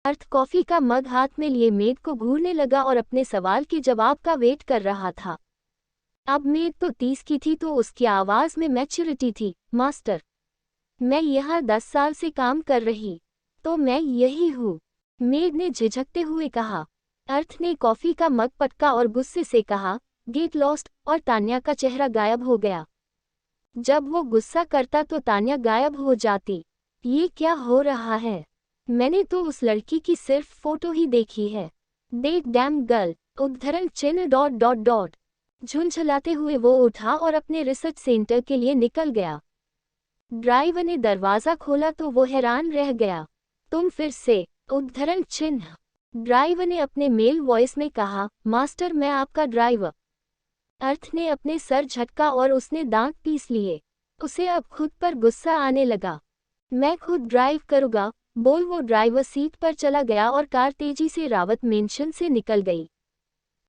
अर्थ coffee का मग हाथ में लिए मेड को घूरने लगा और अपने सवाल के जवाब का वेट कर रहा था। अब मेड तो 30 की थी तो उसकी आवाज में मैच्योरिटी थी। मास्टर, मैं यहाँ 10 साल से काम कर रही, तो मैं यही हूँ, मेड ने झिझकते हुए कहा। अर्थ ने कॉफी का मग पटका और गुस्से से कहा, गेट लॉस्ट, और तान्या का चेहरा गायब हो गया। जब वो गुस्सा करता तो तान्या गायब हो जाती। ये क्या हो रहा है? मैंने तो उस लड़की की सिर्फ फोटो ही देखी है। दैट डैम गर्ल, उद्धरण चिन्ह डॉट डॉट डॉट। झुंझलाते हुए वो उठा और अपने रिसर्च सेंटर के लिए निकल गया। ड्राइवर ने दरवाजा खोला तो वो हैरान रह गया। तुम फिर से, उद्धरण चिन्ह। ड्राइवर ने अपने मेल वॉइस में कहा, मास्टर मैं आपका ड्राइवर। अर्थ ने अपने सर झटका और उसने दांत पीस लिए। उसे अब खुद पर गुस्सा आने लगा। मैं खुद ड्राइव करूँगा, बोल वो ड्राइवर सीट पर चला गया और कार तेजी से रावत मेंशन से निकल गई।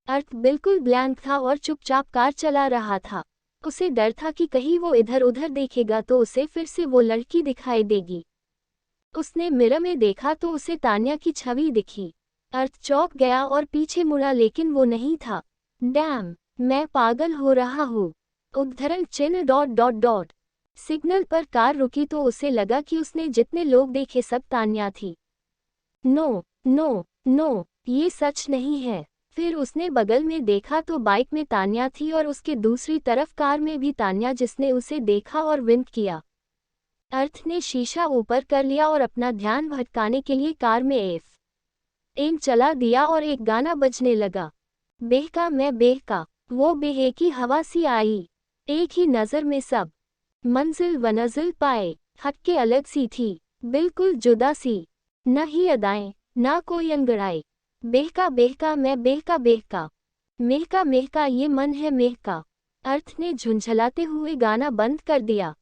अर्थ बिल्कुल ब्लैंक था और चुपचाप कार चला रहा था। उसे डर था कि कहीं वो इधर उधर देखेगा तो उसे फिर से वो लड़की दिखाई देगी। उसने मिरर में देखा तो उसे तान्या की छवि दिखी। अर्थ चौंक गया और पीछे मुड़ा लेकिन वो नहीं था। डैम, मैं पागल हो रहा हूँ। उद्धरण चिन्ह डॉट डॉट डॉट। सिग्नल पर कार रुकी तो उसे लगा कि उसने जितने लोग देखे सब तान्या थी। नो नो नो, ये सच नहीं है। फिर उसने बगल में देखा तो बाइक में तान्या थी और उसके दूसरी तरफ कार में भी तान्या, जिसने उसे देखा और विंक किया। अर्थ ने शीशा ऊपर कर लिया और अपना ध्यान भटकाने के लिए कार में एम चला दिया और एक गाना बजने लगा। बेहका मैं बेहका, वो बेहे की हवा सी आई, एक ही नज़र में सब मंजिल वनजिल पाए। हटके अलग सी थी, बिल्कुल जुदा सी, न ही अदाएं ना कोई अंगड़ाई। बेहका बेहका मैं बेहका बेहका, मेहका मेहका ये मन है मेहका। अर्थ ने झुंझलाते हुए गाना बंद कर दिया।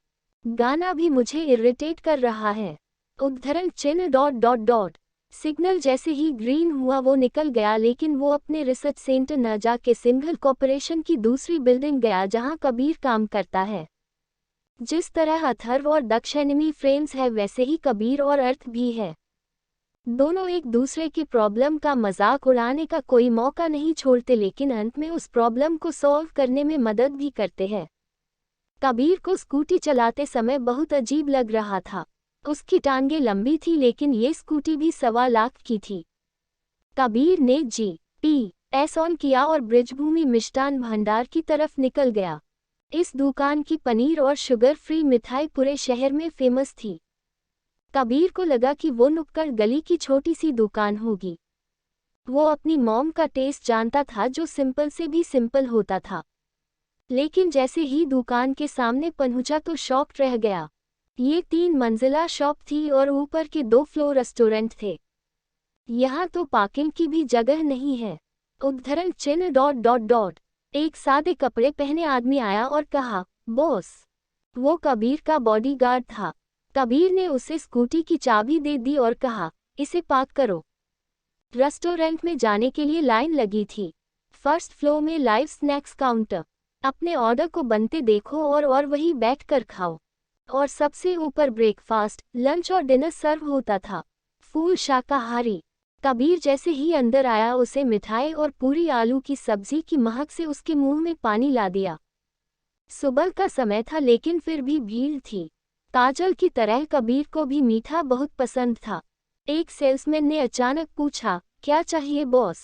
गाना भी मुझे इरिटेट कर रहा है। उद्धरण चिन्ह डॉट डॉट डॉट। सिग्नल जैसे ही ग्रीन हुआ वो निकल गया लेकिन वो अपने रिसर्च सेंटर न जाके सिंघल कॉर्पोरेशन की दूसरी बिल्डिंग गया जहां कबीर काम करता है। जिस तरह अथर्व और दक्ष एनिमी फ्रेंड्स है वैसे ही कबीर और अर्थ भी है। दोनों एक दूसरे की प्रॉब्लम का मजाक उड़ाने का कोई मौका नहीं छोड़ते लेकिन अंत में उस प्रॉब्लम को सॉल्व करने में मदद भी करते हैं। कबीर को स्कूटी चलाते समय बहुत अजीब लग रहा था। उसकी टांगें लंबी थी लेकिन ये स्कूटी भी 1.25 लाख की थी। कबीर ने GPS ऑन किया और ब्रिजभूमि मिष्ठान भंडार की तरफ निकल गया। इस दुकान की पनीर और शुगर फ्री मिठाई पूरे शहर में फेमस थी। कबीर को लगा कि वो नुक्कड़ गली की छोटी सी दुकान होगी। वो अपनी मॉम का टेस्ट जानता था जो सिंपल से भी सिंपल होता था। लेकिन जैसे ही दुकान के सामने पहुंचा तो शॉक्ड रह गया। ये 3 मंजिला शॉप थी और ऊपर के 2 फ्लोर रेस्टोरेंट थे। यहाँ तो पार्किंग की भी जगह नहीं है। उद्धरण चिन्ह डॉट डॉट डॉट। एक सादे कपड़े पहने आदमी आया और कहा, बॉस। वो कबीर का बॉडीगार्ड था। कबीर ने उसे स्कूटी की चाबी दे दी और कहा, इसे पार्क करो। रेस्टोरेंट में जाने के लिए लाइन लगी थी। फर्स्ट फ्लोर में लाइव स्नैक्स काउंटर। अपने ऑर्डर को बनते देखो और वहीं बैठकर खाओ। और सबसे ऊपर ब्रेकफास्ट, लंच और डिनर सर्व होता था। फूल शाकाहारी। कबीर जैसे ही अंदर आया उसे मिठाई और पूरी आलू की सब्जी की महक से उसके मुंह में पानी ला दिया। सुबह का समय था लेकिन फिर भी भीड़ थी। काजल की तरह कबीर को भी मीठा बहुत पसंद था। एक सेल्समैन ने अचानक पूछा, क्या चाहिए बॉस?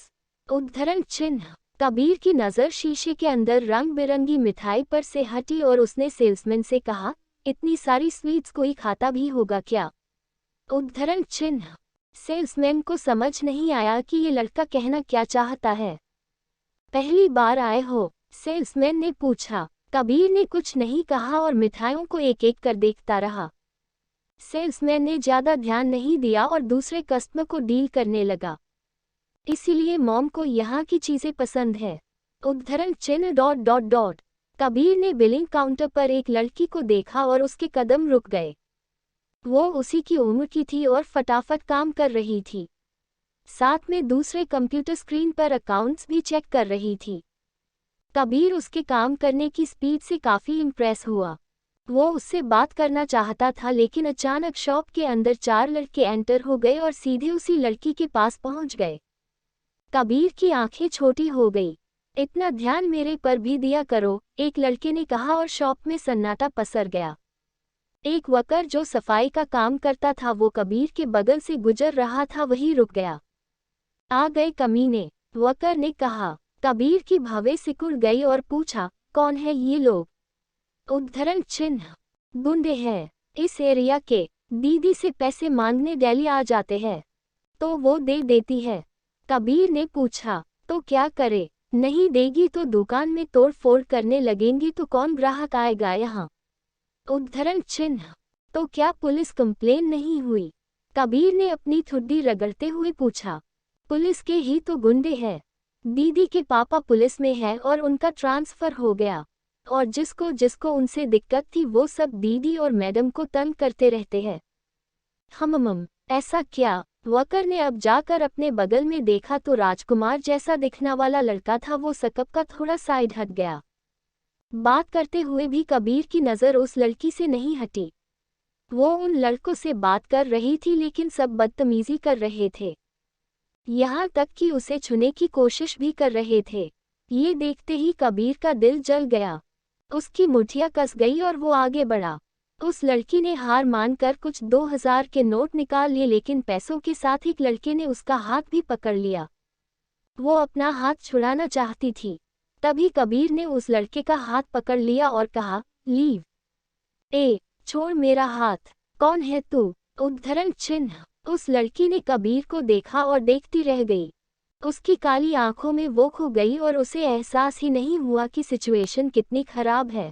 उद्धरण चिन्ह। कबीर की नज़र शीशे के अंदर रंग बिरंगी मिठाई पर से हटी और उसने सेल्समैन से कहा, इतनी सारी स्वीट्स कोई खाता भी होगा क्या? उद्धरण चिन्ह। सेल्समैन को समझ नहीं आया कि ये लड़का कहना क्या चाहता है। पहली बार आए हो? सेल्समैन ने पूछा। कबीर ने कुछ नहीं कहा और मिठाइयों को एक एक कर देखता रहा। सेल्समैन ने ज़्यादा ध्यान नहीं दिया और दूसरे कस्टमर को डील करने लगा। इसीलिए मॉम को यहाँ की चीज़ें पसंद है। उद्धरण चिन्ह डॉट डॉट डॉट। कबीर ने बिलिंग काउंटर पर एक लड़की को देखा और उसके कदम रुक गए। वो उसी की उम्र की थी और फटाफट काम कर रही थी। साथ में दूसरे कंप्यूटर स्क्रीन पर अकाउंट्स भी चेक कर रही थी। कबीर उसके काम करने की स्पीड से काफ़ी इम्प्रेस हुआ। वो उससे बात करना चाहता था, लेकिन अचानक शॉप के अंदर 4 लड़के एंटर हो गए और सीधे उसी लड़की के पास पहुंच गए। कबीर की आंखें छोटी हो गई। इतना ध्यान मेरे पर भी दिया करो, एक लड़के ने कहा और शॉप में सन्नाटा पसर गया। एक वर्कर जो सफाई का काम करता था, वो कबीर के बगल से गुजर रहा था, वही रुक गया। आ गए कमीने, वर्कर ने कहा। कबीर की भवें सिकुड़ गई और पूछा, कौन है ये लोग? उद्धरण चिन्ह, गुंडे हैं। इस एरिया के। दीदी से पैसे मांगने डेली आ जाते हैं, तो वो दे देती है। कबीर ने पूछा, तो क्या करे? नहीं देगी तो दुकान में तोड़ फोड़ करने लगेंगी तो कौन ग्राहक आएगा यहाँ? उद्धरण चिन्ह, तो क्या पुलिस कंप्लेन नहीं हुई? कबीर ने अपनी ठुड्डी रगड़ते हुए पूछा। पुलिस के ही तो गुंडे हैं। दीदी के पापा पुलिस में है और उनका ट्रांसफर हो गया, और जिसको जिसको उनसे दिक्कत थी वो सब दीदी और मैडम को तंग करते रहते हैं। ऐसा क्या? वर्कर ने अब जाकर अपने बगल में देखा तो राजकुमार जैसा दिखने वाला लड़का था, वो सकप का थोड़ा साइड हट गया। बात करते हुए भी कबीर की नज़र उस लड़की से नहीं हटी। वो उन लड़कों से बात कर रही थी, लेकिन सब बदतमीजी कर रहे थे। यहाँ तक कि उसे छूने की कोशिश भी कर रहे थे। ये देखते ही कबीर का दिल जल गया। उसकी मुठ्ठियाँ कस गई और वो आगे बढ़ा। उस लड़की ने हार मानकर कुछ 2000 के नोट निकाल लिए, लेकिन पैसों के साथ एक लड़के ने उसका हाथ भी पकड़ लिया। वो अपना हाथ छुड़ाना चाहती थी, तभी कबीर ने उस लड़के का हाथ पकड़ लिया और कहा, लीव। छोड़ मेरा हाथ। कौन है तू? उद्धरण चिन्ह। उस लड़की ने कबीर को देखा और देखती रह गई। उसकी काली आंखों में वो खो गई और उसे एहसास ही नहीं हुआ कि सिचुएशन कितनी खराब है।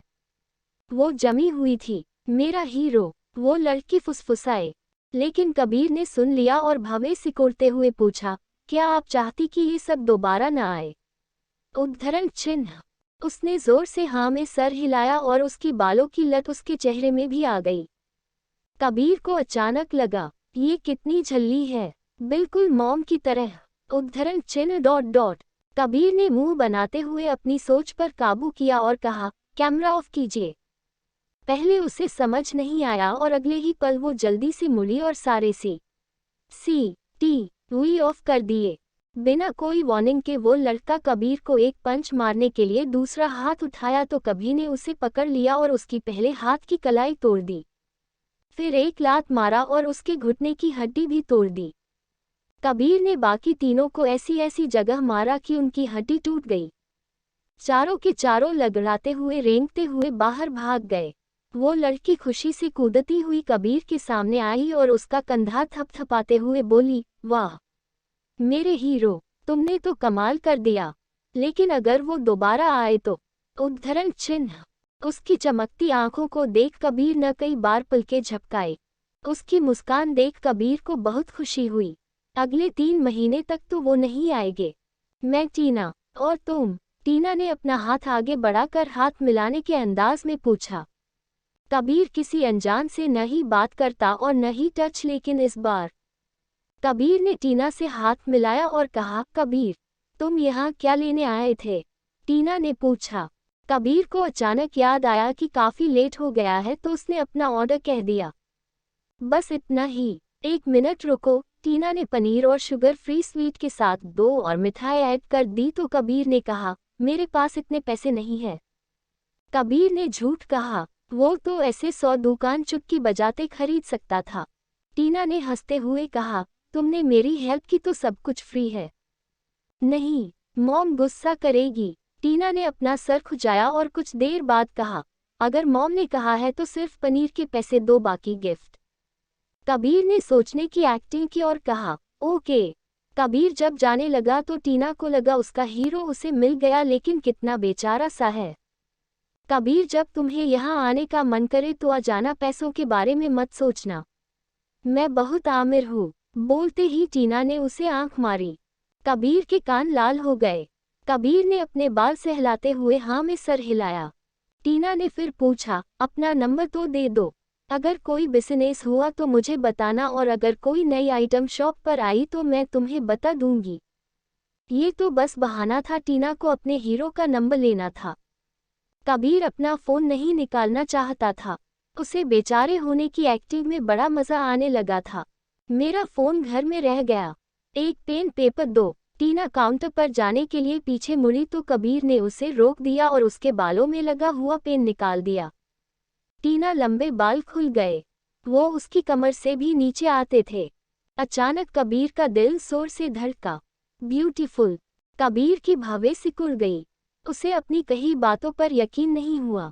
वो जमी हुई थी। मेरा हीरो, वो लड़की फुसफुसाए, लेकिन कबीर ने सुन लिया और भवें सिकोड़ते हुए पूछा, क्या आप चाहती कि ये सब दोबारा न आए? उद्धरण चिन्ह। उसने जोर से हाँ में सर हिलाया और उसकी बालों की लट उसके चेहरे में भी आ गई। कबीर को अचानक लगा, ये कितनी झल्ली है, बिल्कुल मॉम की तरह। उद्धरण चिन्ह। कबीर ने मुंह बनाते हुए अपनी सोच पर काबू किया और कहा, कैमरा ऑफ कीजिए। पहले उसे समझ नहीं आया और अगले ही पल वो जल्दी से मुड़ी और सारे CCTV ऑफ कर दिए। बिना कोई वार्निंग के वो लड़का कबीर को एक पंच मारने के लिए दूसरा हाथ उठाया तो कबीर ने उसे पकड़ लिया और उसकी पहले हाथ की कलाई तोड़ दी। फिर एक लात मारा और उसके घुटने की हड्डी भी तोड़ दी। कबीर ने बाकी तीनों को ऐसी ऐसी जगह मारा कि उनकी हड्डी टूट गई। चारों के चारों लगड़ाते हुए रेंगते हुए बाहर भाग गए। वो लड़की खुशी से कूदती हुई कबीर के सामने आई और उसका कंधा थपथपाते हुए बोली, वाह मेरे हीरो, तुमने तो कमाल कर दिया, लेकिन अगर वो दोबारा आए तो? उद्धरण चिन्ह। उसकी चमकती आंखों को देख कबीर न कई बार पलके झपकाए। उसकी मुस्कान देख कबीर को बहुत खुशी हुई। अगले 3 महीने तक तो वो नहीं आएंगे। मैं टीना, और तुम? टीना ने अपना हाथ आगे बढ़ाकर हाथ मिलाने के अंदाज में पूछा। कबीर किसी अनजान से न ही बात करता और न ही टच, लेकिन इस बार कबीर ने टीना से हाथ मिलाया और कहा, कबीर तुम यहाँ क्या लेने आए थे? टीना ने पूछा। कबीर को अचानक याद आया कि काफ़ी लेट हो गया है तो उसने अपना ऑर्डर कह दिया। बस इतना ही। 1 मिनट रुको। टीना ने पनीर और शुगर फ्री स्वीट के साथ 2 और मिठाई ऐड कर दी तो कबीर ने कहा, मेरे पास इतने पैसे नहीं है। कबीर ने झूठ कहा, वो तो ऐसे 100 दुकान चुटकी बजाते खरीद सकता था। टीना ने हंसते हुए कहा, तुमने मेरी हेल्प की तो सब कुछ फ्री है। नहीं, मॉम गुस्सा करेगी। टीना ने अपना सर खुजाया और कुछ देर बाद कहा, अगर मॉम ने कहा है तो सिर्फ पनीर के पैसे दो, बाकी गिफ्ट। कबीर ने सोचने की एक्टिंग की और कहा, ओके। कबीर जब जाने लगा तो टीना को लगा उसका हीरो उसे मिल गया, लेकिन कितना बेचारा सा है। कबीर जब तुम्हें यहाँ आने का मन करे तो आ जाना, पैसों के बारे में मत सोचना। मैं बहुत आमिर हूँ। बोलते ही टीना ने उसे आंख मारी। कबीर के कान लाल हो गए। कबीर ने अपने बाल सहलाते हुए हाँ में सर हिलाया। टीना ने फिर पूछा, अपना नंबर तो दे दो। अगर कोई बिजनेस हुआ तो मुझे बताना, और अगर कोई नई आइटम शॉप पर आई तो मैं तुम्हें बता दूंगी। ये तो बस बहाना था, टीना को अपने हीरो का नंबर लेना था। कबीर अपना फ़ोन नहीं निकालना चाहता था। उसे बेचारे होने की एक्टिंग में बड़ा मज़ा आने लगा था। मेरा फ़ोन घर में रह गया। एक पेन पेपर दो। टीना काउंटर पर जाने के लिए पीछे मुड़ी तो कबीर ने उसे रोक दिया और उसके बालों में लगा हुआ पेन निकाल दिया। टीना लंबे बाल खुल गए। वो उसकी कमर से भी नीचे आते थे। अचानक कबीर का दिल जोर से धड़का। ब्यूटीफुल। कबीर की भावें सिकुड़ गई। उसे अपनी कही बातों पर यकीन नहीं हुआ।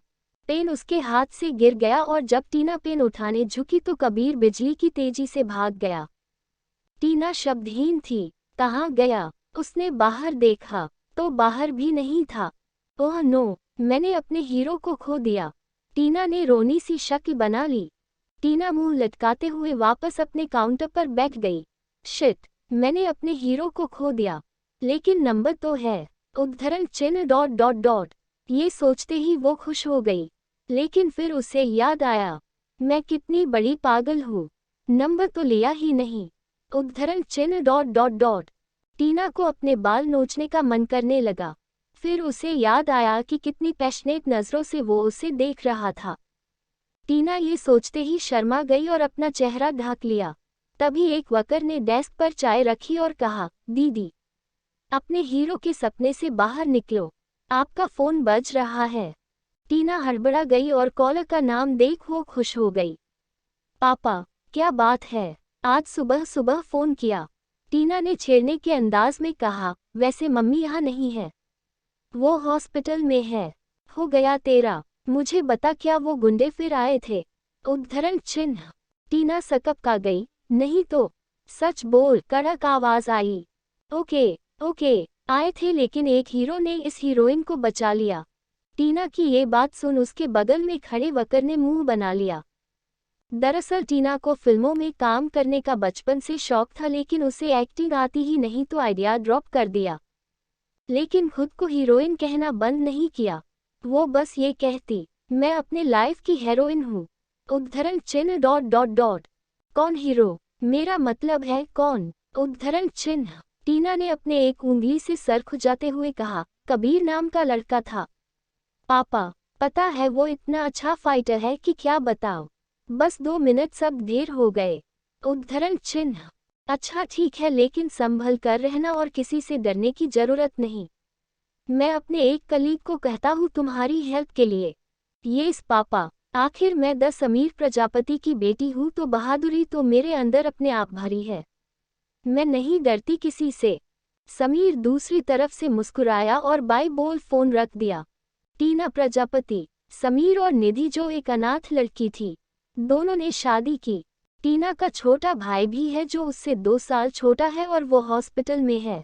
पेन उसके हाथ से गिर गया और जब टीना पेन उठाने झुकी तो कबीर बिजली की तेजी से भाग गया। टीना शब्दहीन थी। कहाँ गया? उसने बाहर देखा तो बाहर भी नहीं था। ओह नो, मैंने अपने हीरो को खो दिया। टीना ने रोनी सी शक्ल बना ली। टीना मुंह लटकाते हुए वापस अपने काउंटर पर बैठ गई। शिट, मैंने अपने हीरो को खो दिया। लेकिन नंबर तो है। उद्धरण चिन्ह डॉट डॉट डॉट। ये सोचते ही वो खुश हो गई। लेकिन फिर उसे याद आया, मैं कितनी बड़ी पागल हूँ। नंबर तो लिया ही नहीं। उद्धरण चिन्ह डॉट डॉट डॉट। टीना को अपने बाल नोचने का मन करने लगा। फिर उसे याद आया कि कितनी पैशनेट नज़रों से वो उसे देख रहा था। टीना ये सोचते ही शर्मा गई और अपना चेहरा ढक लिया। तभी एक वर्कर ने डेस्क पर चाय रखी और कहा, दीदी, अपने हीरो के सपने से बाहर निकलो, आपका फ़ोन बज रहा है। टीना हड़बड़ा गई और कॉलर का नाम देख वो खुश हो गई। पापा, क्या बात है, आज सुबह सुबह फ़ोन किया? टीना ने छेड़ने के अंदाज में कहा, वैसे मम्मी यहाँ नहीं है, वो हॉस्पिटल में है। हो गया तेरा, मुझे बता क्या वो गुंडे फिर आए थे? उद्धरण चिन्ह। टीना सकपका गई। नहीं तो सच बोल, कड़क आवाज आई। ओके ओके, आए थे लेकिन एक हीरो ने इस हीरोइन को बचा लिया। टीना की ये बात सुन उसके बगल में खड़े वर्कर ने मुंह बना लिया। दरअसल टीना को फिल्मों में काम करने का बचपन से शौक था लेकिन उसे एक्टिंग आती ही नहीं तो आइडिया ड्रॉप कर दिया। लेकिन खुद को हीरोइन कहना बंद नहीं किया। वो बस ये कहती, मैं अपने लाइफ की हीरोइन हूँ। उद्धरण चिन्ह डॉट डॉट डॉट। कौन हीरो? मेरा मतलब है कौन? उद्धरण चिन्ह। टीना ने अपने एक उंगली से सर खुजाते हुए कहा, कबीर नाम का लड़का था। पापा, पता है वो इतना अच्छा फाइटर है कि क्या बताओ। बस 2 मिनट सब ढेर हो गए। उद्धरण चिन्ह। अच्छा ठीक है लेकिन संभल कर रहना और किसी से डरने की जरूरत नहीं। मैं अपने एक कलीग को कहता हूँ तुम्हारी हेल्प के लिए। येस पापा, आखिर मैं 10 समीर प्रजापति की बेटी हूँ तो बहादुरी तो मेरे अंदर अपने आप भरी है। मैं नहीं डरती किसी से। समीर दूसरी तरफ से मुस्कुराया और बाय बोल फोन रख दिया। टीना प्रजापति, समीर और निधि जो एक अनाथ लड़की थी, दोनों ने शादी की। टीना का छोटा भाई भी है जो उससे 2 साल छोटा है और वो हॉस्पिटल में है।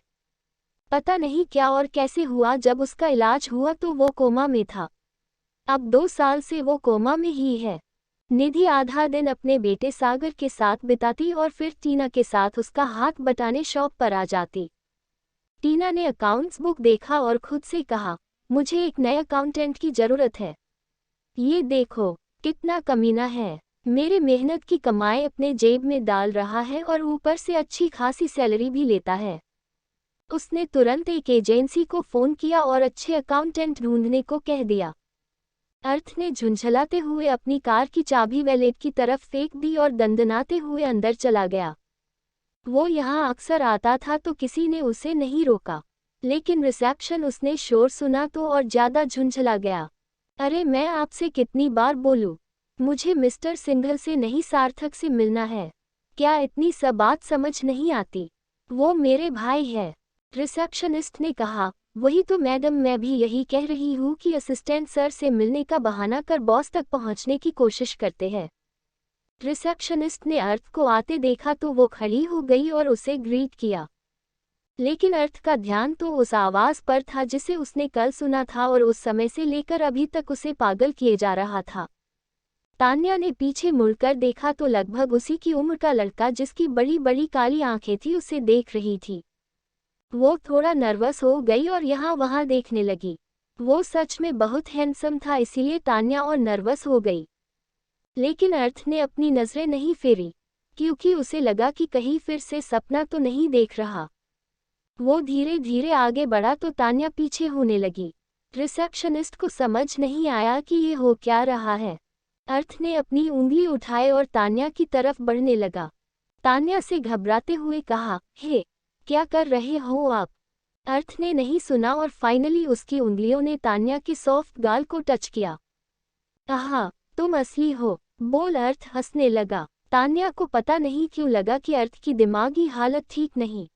पता नहीं क्या और कैसे हुआ, जब उसका इलाज हुआ तो वो कोमा में था। अब 2 साल से वो कोमा में ही है। निधि आधा दिन अपने बेटे सागर के साथ बिताती और फिर टीना के साथ उसका हाथ बटाने शॉप पर आ जाती। टीना ने अकाउंट्स बुक देखा और खुद से कहा, मुझे एक नए अकाउंटेंट की जरूरत है। ये देखो कितना कमीना है, मेरे मेहनत की कमाई अपने जेब में डाल रहा है और ऊपर से अच्छी खासी सैलरी भी लेता है। उसने तुरंत एक एजेंसी को फ़ोन किया और अच्छे अकाउंटेंट ढूंढने को कह दिया। अर्थ ने झुंझलाते हुए अपनी कार की चाबी वैलेट की तरफ फेंक दी और दंदनाते हुए अंदर चला गया। वो यहाँ अक्सर आता था तो किसी ने उसे नहीं रोका, लेकिन रिसेप्शन उसने शोर सुना तो और ज़्यादा झुंझला गया। अरे मैं आपसे कितनी बार बोलूं, मुझे मिस्टर सिंघल से नहीं सार्थक से मिलना है। क्या इतनी सब बात समझ नहीं आती? वो मेरे भाई है। रिसेप्शनिस्ट ने कहा, वही तो मैडम, मैं भी यही कह रही हूँ कि असिस्टेंट सर से मिलने का बहाना कर बॉस तक पहुँचने की कोशिश करते हैं। रिसेप्शनिस्ट ने अर्थ को आते देखा तो वो खड़ी हो गई और उसे ग्रीट किया। लेकिन अर्थ का ध्यान तो उस आवाज़ पर था जिसे उसने कल सुना था और उस समय से लेकर अभी तक उसे पागल किए जा रहा था। तान्या ने पीछे मुड़कर देखा तो लगभग उसी की उम्र का लड़का जिसकी बड़ी बड़ी काली आंखें थी उसे देख रही थी। वो थोड़ा नर्वस हो गई और यहाँ वहाँ देखने लगी। वो सच में बहुत हैंडसम था, इसीलिए तान्या और नर्वस हो गई। लेकिन अर्थ ने अपनी नज़रें नहीं फेरी, क्योंकि उसे लगा कि कहीं फिर से सपना तो नहीं देख रहा। वो धीरे धीरे आगे बढ़ा तो तान्या पीछे होने लगी। रिसेप्शनिस्ट को समझ नहीं आया कि ये हो क्या रहा है। अर्थ ने अपनी उंगली उठाए और तान्या की तरफ बढ़ने लगा। तान्या से घबराते हुए कहा, हे, क्या कर रहे हो आप? अर्थ ने नहीं सुना और फाइनली उसकी उंगलियों ने तान्या के सॉफ्ट गाल को टच किया। आहा, तुम असली हो, बोल। अर्थ हंसने लगा। तान्या को पता नहीं क्यों लगा कि अर्थ की दिमागी हालत ठीक नहीं।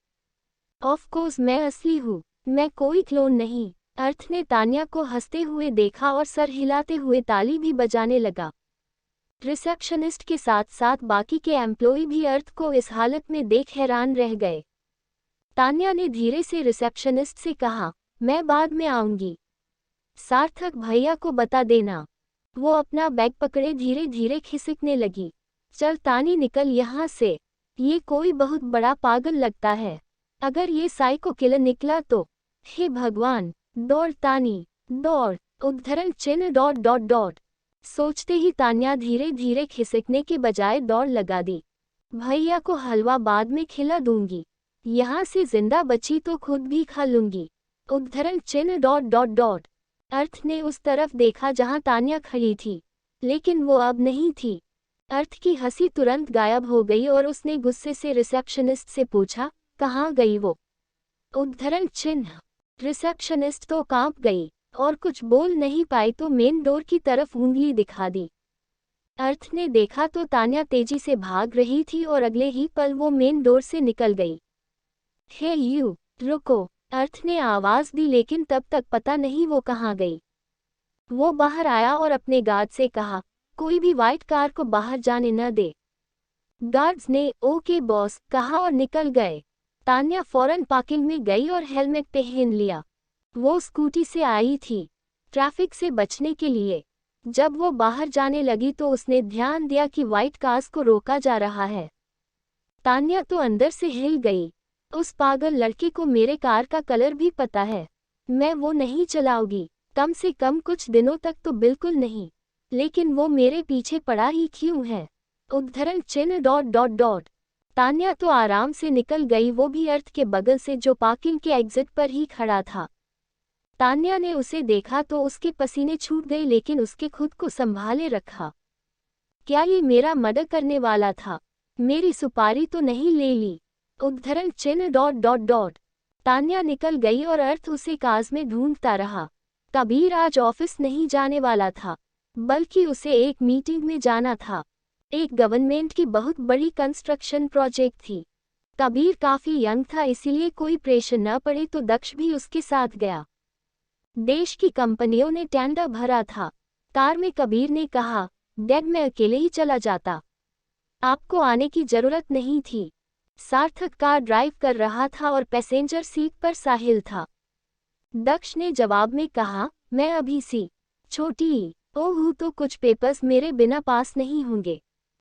ऑफ कोर्स मैं असली हूँ, मैं कोई क्लोन नहीं। अर्थ ने तान्या को हंसते हुए देखा और सर हिलाते हुए ताली भी बजाने लगा। रिसेप्शनिस्ट के साथ साथ बाकी के एम्प्लॉय भी अर्थ को इस हालत में देख हैरान रह गए। तान्या ने धीरे से रिसेप्शनिस्ट से कहा, मैं बाद में आऊंगी, सार्थक भैया को बता देना। वो अपना बैग पकड़े धीरे धीरे खिसकने लगी। चल तानी, निकल यहाँ से, ये कोई बहुत बड़ा पागल लगता है। अगर ये साइको किलर निकला तो? हे भगवान, दौड़ तानी, दौड़। उद्धरण चिन्ह ... सोचते ही तान्या धीरे धीरे खिसकने के बजाय दौड़ लगा दी। भैया को हलवा बाद में खिला दूंगी, यहाँ से जिंदा बची तो खुद भी खा लूंगी। उद्धरण चिन्ह ... अर्थ ने उस तरफ देखा जहां तान्या खड़ी थी, लेकिन वो अब नहीं थी। अर्थ की हंसी तुरंत गायब हो गई और उसने गुस्से से रिसेप्शनिस्ट से पूछा, कहाँ गई वो? उद्धरण चिन्ह। रिसेप्शनिस्ट तो कांप गई और कुछ बोल नहीं पाई तो मेन डोर की तरफ उंगली दिखा दी। अर्थ ने देखा तो तान्या तेजी से भाग रही थी और अगले ही पल वो मेन डोर से निकल गई। हे यू, रुको, अर्थ ने आवाज दी, लेकिन तब तक पता नहीं वो कहाँ गई। वो बाहर आया और अपने गार्ड से कहा, कोई भी व्हाइट कार को बाहर जाने न दे। गार्ड्स ने ओके बॉस कहा और निकल गए। तान्या फौरन पार्किंग में गई और हेलमेट पहन लिया। वो स्कूटी से आई थी, ट्रैफिक से बचने के लिए। जब वो बाहर जाने लगी तो उसने ध्यान दिया कि व्हाइट कार्स को रोका जा रहा है। तान्या तो अंदर से हिल गई। उस पागल लड़के को मेरे कार का कलर भी पता है। मैं वो नहीं चलाऊंगी, कम से कम कुछ दिनों तक तो बिल्कुल नहीं। लेकिन वो मेरे पीछे पड़ा ही क्यों है? उद्धरण चिन्ह ... तान्या तो आराम से निकल गई, वो भी अर्थ के बगल से जो पार्किंग के एग्जिट पर ही खड़ा था। तान्या ने उसे देखा तो उसके पसीने छूट गए, लेकिन उसके खुद को संभाले रखा। क्या ये मेरा मर्डर करने वाला था? मेरी सुपारी तो नहीं ले ली? उद्धरण चिन्ह ... तान्या निकल गई और अर्थ उसे काज में ढूंढता रहा। कबीर आज ऑफिस नहीं जाने वाला था, बल्कि उसे एक मीटिंग में जाना था। एक गवर्नमेंट की बहुत बड़ी कंस्ट्रक्शन प्रोजेक्ट थी। कबीर काफी यंग था, इसीलिए कोई प्रेशर न पड़े तो दक्ष भी उसके साथ गया। देश की कंपनियों ने टेंडर भरा था। कार में कबीर ने कहा, डैड मैं अकेले ही चला जाता, आपको आने की जरूरत नहीं थी। सार्थक कार ड्राइव कर रहा था और पैसेंजर सीट पर साहिल था। दक्ष ने जवाब में कहा, मैं अभी सी छोटी ओह तो कुछ पेपर्स मेरे बिना पास नहीं होंगे।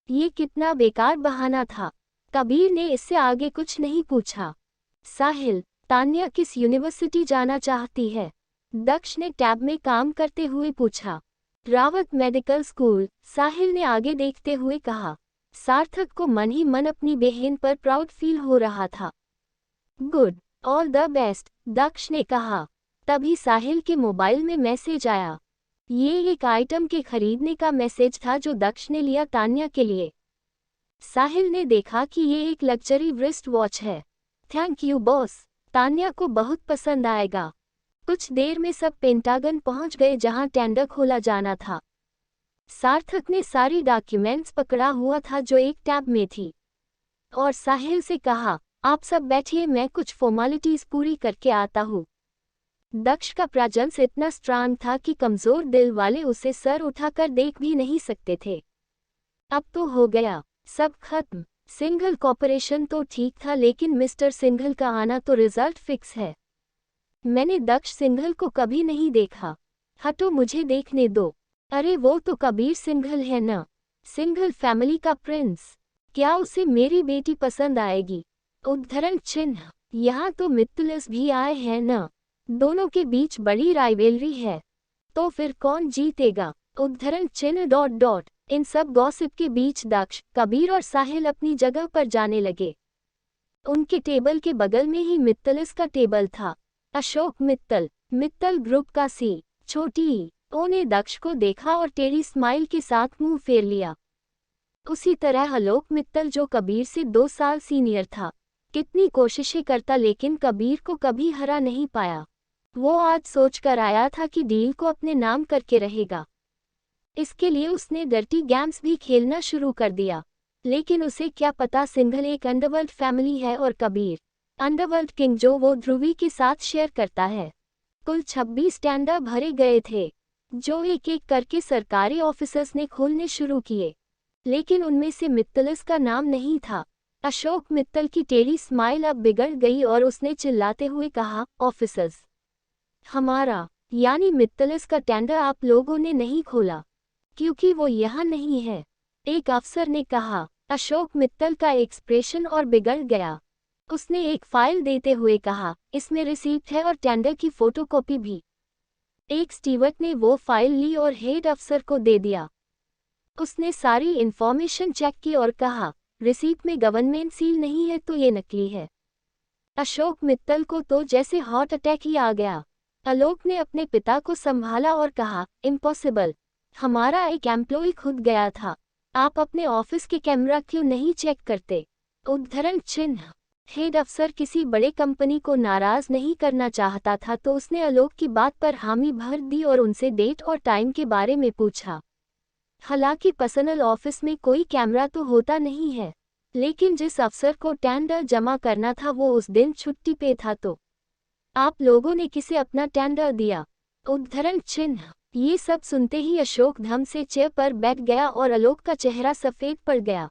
ये कितना बेकार बहाना था। कबीर ने इससे आगे कुछ नहीं पूछा। साहिल, तान्या किस यूनिवर्सिटी जाना चाहती है? दक्ष ने टैब में काम करते हुए पूछा। रावत मेडिकल स्कूल, साहिल ने आगे देखते हुए कहा। सार्थक को मन ही मन अपनी बहन पर प्राउड फील हो रहा था। गुड, ऑल द बेस्ट, दक्ष ने कहा। तभी साहिल के मोबाइल में मैसेज आया। ये एक आइटम के खरीदने का मैसेज था जो दक्ष ने लिया तान्या के लिए। साहिल ने देखा कि ये एक लग्जरी रिस्ट वॉच है। थैंक यू बॉस, तान्या को बहुत पसंद आएगा। कुछ देर में सब पेंटागन पहुंच गए जहां टेंडर खोला जाना था। सार्थक ने सारी डॉक्यूमेंट्स पकड़ा हुआ था जो एक टैब में थी, और साहिल से कहा, आप सब बैठिए, मैं कुछ फॉर्मेलिटीज पूरी करके आता हूँ। दक्ष का प्रेजेंस इतना स्ट्रांग था कि कमजोर दिल वाले उसे सर उठाकर देख भी नहीं सकते थे। अब तो हो गया, सब खत्म। सिंघल कॉर्पोरेशन तो ठीक था, लेकिन मिस्टर सिंघल का आना तो रिजल्ट फिक्स है। मैंने दक्ष सिंघल को कभी नहीं देखा। हटो, मुझे देखने दो। अरे वो तो कबीर सिंघल है ना, सिंघल फैमिली का प्रिंस। क्या उसे मेरी बेटी पसंद आएगी? उद्धरण चिन्ह। यहाँ तो मित्तुलस भी आए हैं ना, दोनों के बीच बड़ी राइवलरी है। तो फिर कौन जीतेगा? उद्धरण चिन्ह ... इन सब गॉसिप के बीच दक्ष, कबीर और साहिल अपनी जगह पर जाने लगे। उनके टेबल के बगल में ही मित्तल्स का टेबल था। अशोक मित्तल, मित्तल ग्रुप का छोटी ओ ने दक्ष को देखा और टेढ़ी स्माइल के साथ मुंह फेर लिया। उसी तरह आलोक मित्तल, जो कबीर से 2 साल सीनियर था, कितनी कोशिशें करता लेकिन कबीर को कभी हरा नहीं पाया। वो आज सोचकर आया था कि डील को अपने नाम करके रहेगा। इसके लिए उसने डर्टी गेम्स भी खेलना शुरू कर दिया। लेकिन उसे क्या पता सिंघल एक अंडरवर्ल्ड फैमिली है और कबीर अंडरवर्ल्ड किंग, जो वो ध्रुवी के साथ शेयर करता है। कुल 26 टेंडर भरे गए थे, जो एक एक करके सरकारी ऑफिसर्स ने खोलने शुरू किए, लेकिन उनमें से मित्तल्स का नाम नहीं था। अशोक मित्तल की टेढ़ी स्माइल अब बिगड़ गई और उसने चिल्लाते हुए कहा, ऑफिसर्स, हमारा यानी मित्तल्स का टेंडर आप लोगों ने नहीं खोला, क्योंकि वो यहाँ नहीं है, एक अफसर ने कहा। अशोक मित्तल का एक्सप्रेशन और बिगड़ गया। उसने एक फाइल देते हुए कहा, इसमें रिसीप्ट है और टेंडर की फोटोकॉपी भी। एक स्टीवर्ट ने वो फाइल ली और हेड अफसर को दे दिया। उसने सारी इंफॉर्मेशन चेक की और कहा, रिसीप्ट में गवर्नमेंट सील नहीं है तो ये नकली है। अशोक मित्तल को तो जैसे हार्ट अटैक ही आ गया। आलोक ने अपने पिता को संभाला और कहा, इम्पॉसिबल, हमारा एक एम्प्लॉय खुद गया था, आप अपने ऑफिस के कैमरा क्यों नहीं चेक करते? उद्धरण चिन्ह। हेड अफसर किसी बड़े कंपनी को नाराज नहीं करना चाहता था, तो उसने आलोक की बात पर हामी भर दी और उनसे डेट और टाइम के बारे में पूछा। हालांकि पर्सनल ऑफिस में कोई कैमरा तो होता नहीं है, लेकिन जिस अफसर को टेंडर जमा करना था वो उस दिन छुट्टी पे था, तो आप लोगों ने किसे अपना टेंडर दिया? उद्धरण चिन्ह। ये सब सुनते ही अशोक धम से चेयर पर बैठ गया और आलोक का चेहरा सफेद पड़ गया।